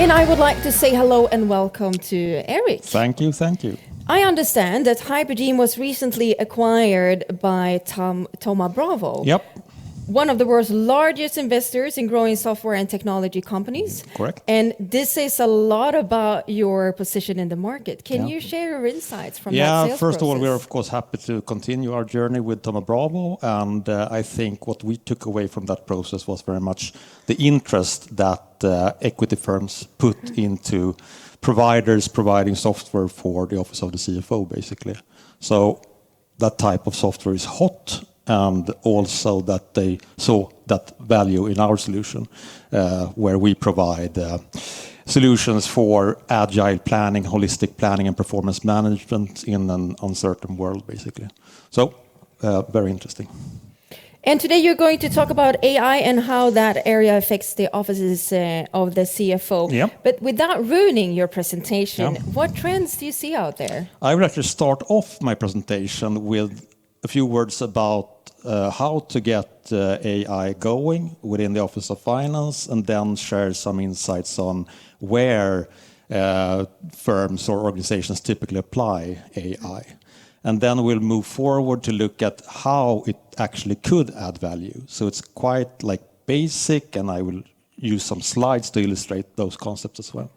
And I would like to say hello and welcome to Erik. Thank you, thank you. I understand that Hypergene was recently acquired by Thoma Bravo. Yep. One of the world's largest investors in growing software and technology companies. Correct. And this says a lot about your position in the market. Can you share your insights from that sales first of all, process? we're of course happy to continue our journey with Thoma Bravo, and I think what we took away from that process was very much the interest that equity firms put into providers providing software for the office of the CFO, basically. So that type of software is hot, and also that they saw that value in our solution, where we provide solutions for agile planning, holistic planning, and performance management in an uncertain world, basically. So, very interesting. And today you're going to talk about AI and how that area affects the offices of the CFO. Yep. But without ruining your presentation, what trends do you see out there? I will actually start off my presentation with a few words about how to get AI going within the Office of Finance, and then share some insights on where firms or organizations typically apply AI. And then we'll move forward to look at how it actually could add value. So it's quite like basic, and I will use some slides to illustrate those concepts as well.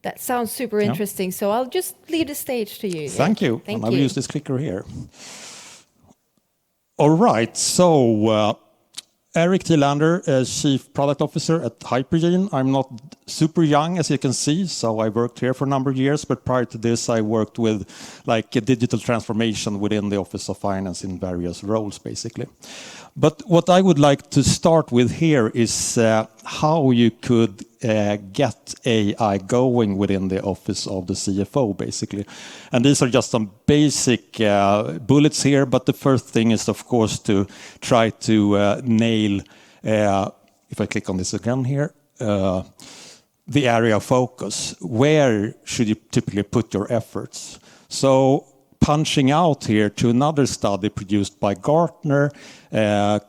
That sounds super interesting. So I'll just leave the stage to you. Thank you. Thank and you. I'll use this clicker here. All right, so Erik Thelander, Chief Product Officer at Hypergene. I'm not super young, as you can see, so I worked here for a number of years, but prior to this I worked with like a digital transformation within the Office of Finance in various roles, basically. But what I would like to start with here is how you could get AI going within the office of the CFO, basically. And these are just some basic bullets here, but the first thing is, of course, to try to nail, if I click on this again here, the area of focus. Where should you typically put your efforts? So punching out here to another study produced by Gartner,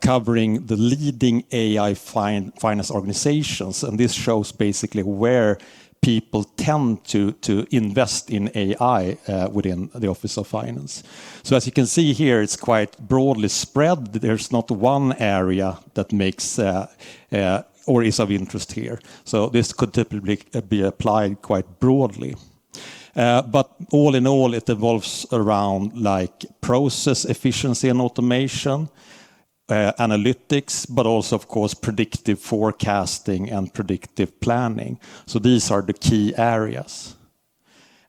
covering the leading AI finance organizations. And this shows basically where people tend to invest in AI within the Office of Finance. So as you can see here, it's quite broadly spread. There's not one area that makes or is of interest here. So this could typically be applied quite broadly. But all in all, it evolves around like process efficiency and automation, analytics, but also, of course, predictive forecasting and predictive planning. So these are the key areas.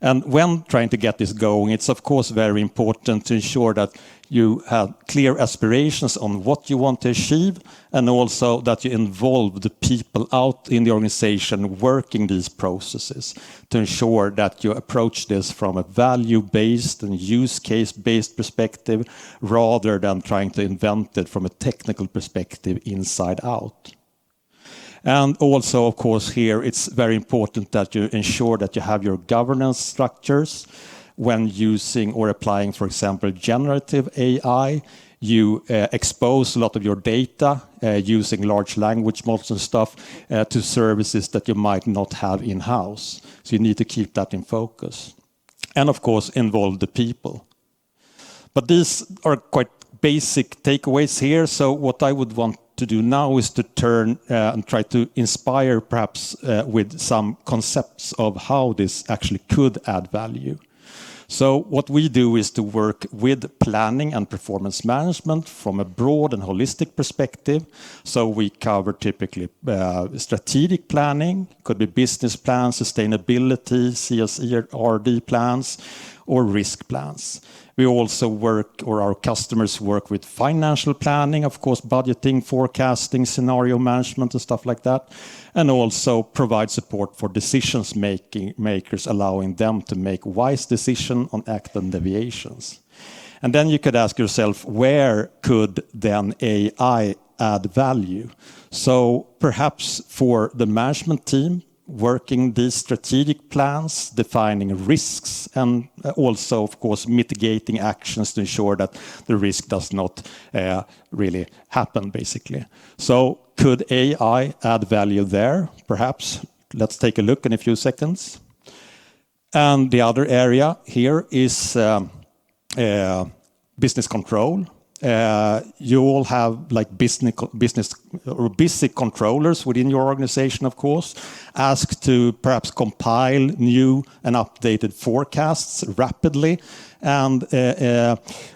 And when trying to get this going, it's of course very important to ensure that you have clear aspirations on what you want to achieve, and also that you involve the people out in the organization working these processes to ensure that you approach this from a value-based and use case-based perspective rather than trying to invent it from a technical perspective inside out. And also, of course, here it's very important that you ensure that you have your governance structures when using or applying, for example, generative AI. You expose a lot of your data using large language models and stuff to services that you might not have in-house. So you need to keep that in focus. And of course, involve the people. But these are quite basic takeaways here. So what I would want to do now is to turn and try to inspire perhaps with some concepts of how this actually could add value. So what we do is to work with planning and performance management from a broad and holistic perspective. So we cover typically strategic planning, could be business plans, sustainability, CSRD plans, or risk plans. We also work, or our customers work with financial planning, of course, budgeting, forecasting, scenario management and stuff like that. And also provide support for decisions makers, allowing them to make wise decisions on act and deviations. And then you could ask yourself, where could then AI add value? So perhaps for the management team, working these strategic plans, defining risks, and also, of course, mitigating actions to ensure that the risk does not really happen, basically. So could AI add value there? Perhaps Let's take a look in a few seconds. And the other area here is business control. You all have like business or busy controllers within your organization, of course, asked to perhaps compile new and updated forecasts rapidly, and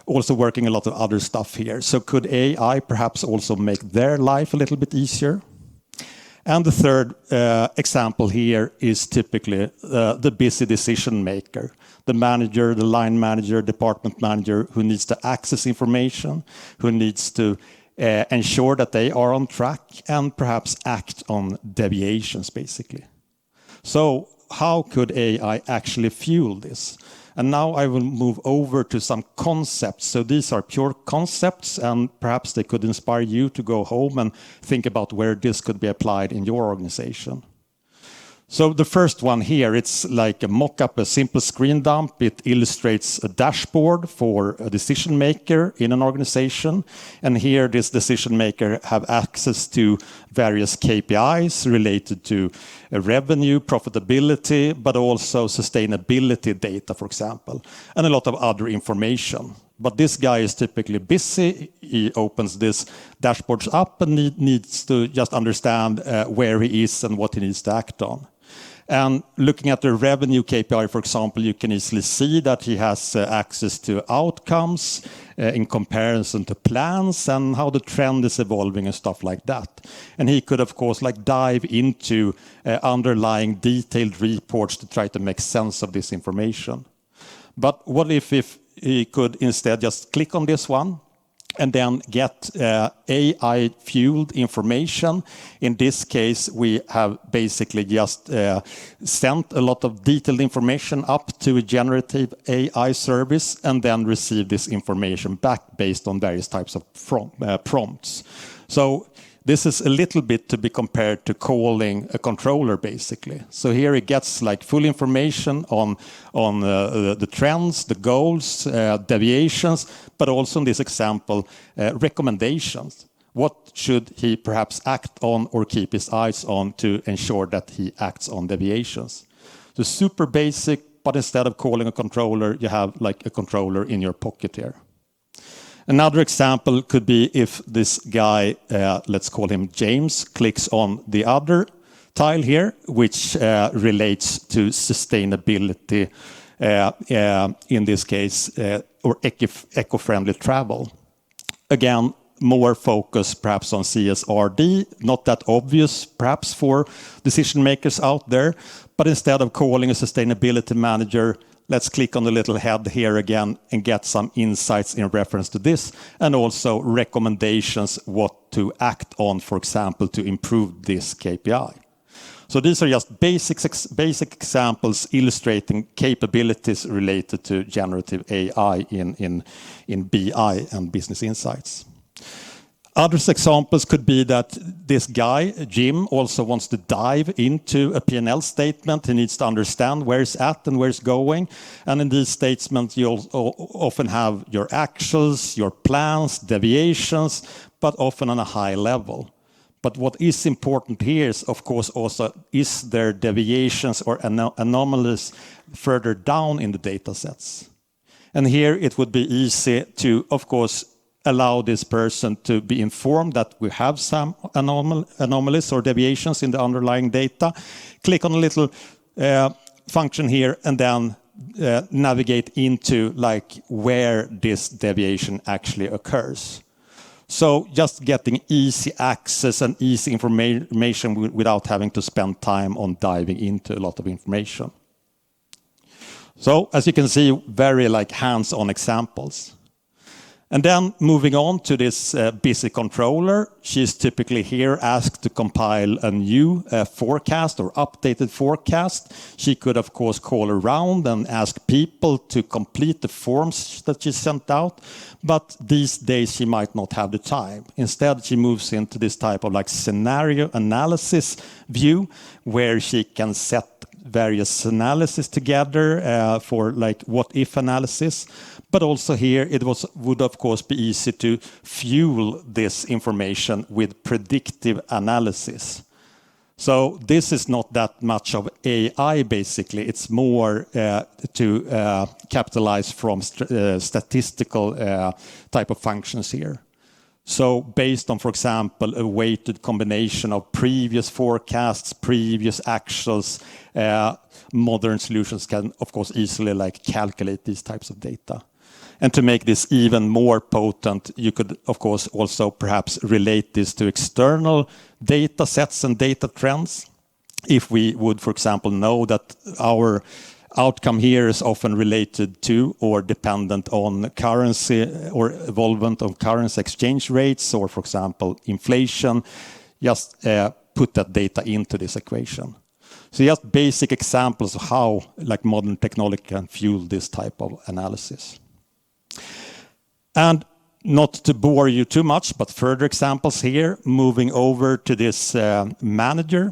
also working a lot of other stuff here. So could AI perhaps also make their life a little bit easier? And the third example here is typically the busy decision maker, the manager, the line manager, department manager who needs to access information, who needs to ensure that they are on track and perhaps act on deviations, basically. So how could AI actually fuel this? And now I will move over to some concepts. So these are pure concepts, and perhaps they could inspire you to go home and think about where this could be applied in your organization. So the first one here, it's like a mock-up, a simple screen dump. It illustrates a dashboard for a decision maker in an organization. And here this decision maker have access to various KPIs related to revenue, profitability, but also sustainability data, for example, and a lot of other information. But this guy is typically busy. He opens this dashboards up and needs to just understand where he is and what he needs to act on. And looking at the revenue KPI, for example, you can easily see that he has access to outcomes in comparison to plans and how the trend is evolving and stuff like that. And he could, of course, like dive into underlying detailed reports to try to make sense of this information. But what if he could instead just click on this one and then get AI-fueled information? In this case, we have basically just sent a lot of detailed information up to a generative AI service and then receive this information back based on various types of prompts. So this is a little bit to be compared to calling a controller, basically. So here it gets like full information on the trends, the goals, deviations, but also in this example, recommendations. What should he perhaps act on or keep his eyes on to ensure that he acts on deviations? So super basic, but instead of calling a controller, you have like a controller in your pocket here. Another example could be if this guy, let's call him James, clicks on the other tile here, which relates to sustainability, in this case, or eco-friendly travel. Again, more focus perhaps on CSRD, not that obvious perhaps for decision makers out there, but instead of calling a sustainability manager, let's click on the little head here again and get some insights in reference to this, and also recommendations what to act on, for example, to improve this KPI. So these are just basic examples illustrating capabilities related to generative AI in BI and business insights. Other examples could be that this guy, Jim, also wants to dive into a P&L statement. He needs to understand where it's at and where it's going. And in these statements, you often have your actuals, your plans, deviations, but often on a high level. But what is important here is, of course, also, is there deviations or anomalies further down in the data sets? And here it would be easy to, of course, allow this person to be informed that we have some anomalies or deviations in the underlying data. Click on a little function here and then navigate into like where this deviation actually occurs. So just getting easy access and easy information without having to spend time on diving into a lot of information. So as you can see, very like hands-on examples. And then moving on to this busy controller, she's typically here asked to compile a new forecast or updated forecast. She could, of course, call around and ask people to complete the forms that she sent out. But these days, she might not have the time. Instead, she moves into this type of like scenario analysis view where she can set various analysis together for like what-if analysis. But also here, it would of course be easy to fuel this information with predictive analysis. So this is not that much of AI, basically. It's more to capitalize from statistical type of functions here. So based on, for example, a weighted combination of previous forecasts, previous actuals, modern solutions can, of course, easily calculate these types of data. And to make this even more potent, you could, of course, also perhaps relate this to external data sets and data trends. If we would, for example, know that our outcome here is often related to or dependent on currency or evolvement of currency exchange rates, or, for example, inflation, just put that data into this equation. So just basic examples of how modern technology can fuel this type of analysis. And not to bore you too much, but further examples here, moving over to this manager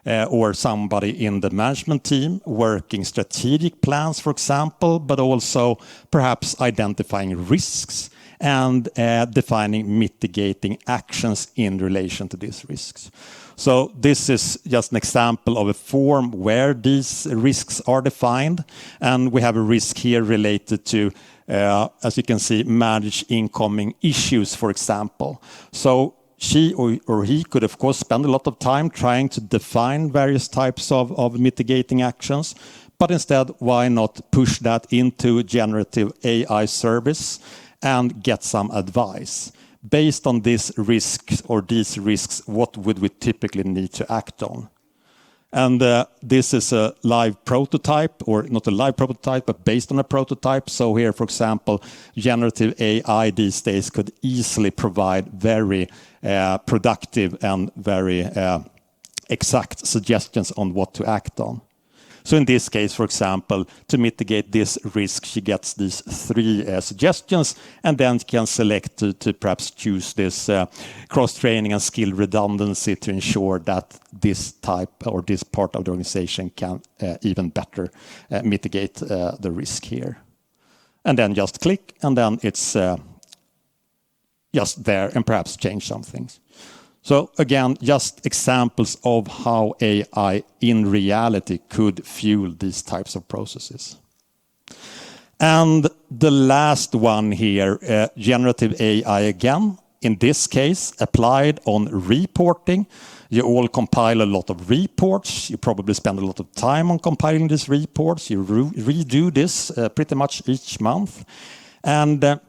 or somebody in the management team working strategic plans, for example, but also perhaps identifying risks and defining mitigating actions in relation to these risks. So this is just an example of a form where these risks are defined, and we have a risk here related to, as you can see, manage incoming issues, for example. So she or he could, of course, spend a lot of time trying to define various types of mitigating actions, but instead, why not push that into a generative AI service and get some advice? Based on these risks, what would we typically need to act on? And this is a live prototype, or not a live prototype, but based on a prototype. So here, for example, generative AI these days could easily provide very productive and very exact suggestions on what to act on. So in this case, for example, to mitigate this risk, she gets these 3 suggestions, and then can select to perhaps choose this cross-training and skill redundancy to ensure that this type or this part of the organization can even better mitigate the risk here. And then just click, and then it's just there, and perhaps change some things. So again, just examples of how AI in reality could fuel these types of processes. And the last one here, generative AI again, in this case, applied on reporting. You all compile a lot of reports. You probably spend a lot of time on compiling these reports. You redo this pretty much each month. And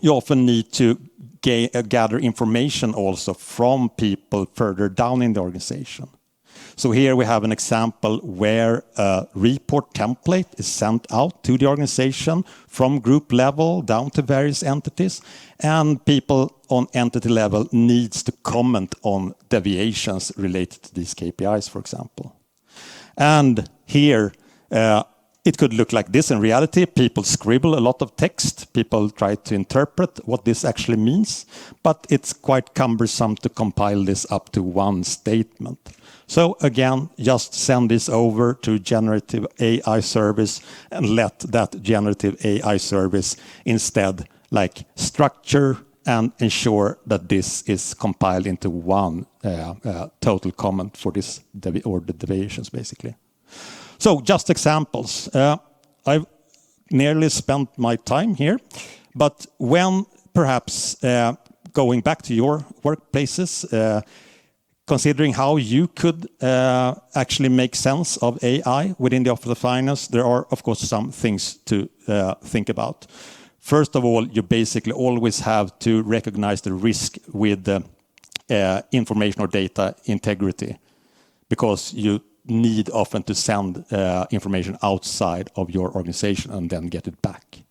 you often need to gather information also from people further down in the organization. So here we have an example where a report template is sent out to the organization from group level down to various entities, and people on entity level needs to comment on deviations related to these KPIs, for example. And here, it could look like this in reality. People scribble a lot of text. People try to interpret what this actually means. But it's quite cumbersome to compile this up to one statement. So again, just send this over to generative AI service and let that generative AI service instead structure and ensure that this is compiled into one total comment for this or the deviations, basically. So just examples. I've nearly spent my time here, but when perhaps going back to your workplaces, considering how you could actually make sense of AI within the Office of Finance, there are, of course, some things to think about. First of all, you basically always have to recognize the risk with information or data integrity, because you need often to send information outside of your organization and then get it back.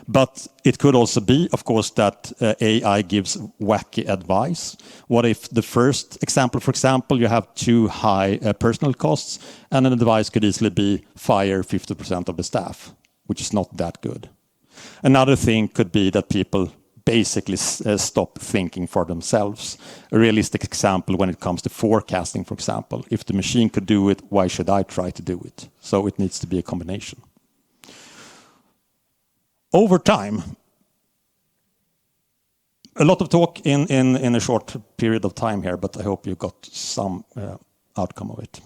But it could also be, of course, that AI gives wacky advice. What if the first example, for example, you have too high personal costs, and an advice could easily be fire 50% of the staff, which is not that good. Another thing could be that people basically stop thinking for themselves. A realistic example when it comes to forecasting, for example. If the machine could do it, why should I try to do it? So it needs to be a combination. Over time, a lot of talk in a short period of time here, but I hope you got some outcome of it.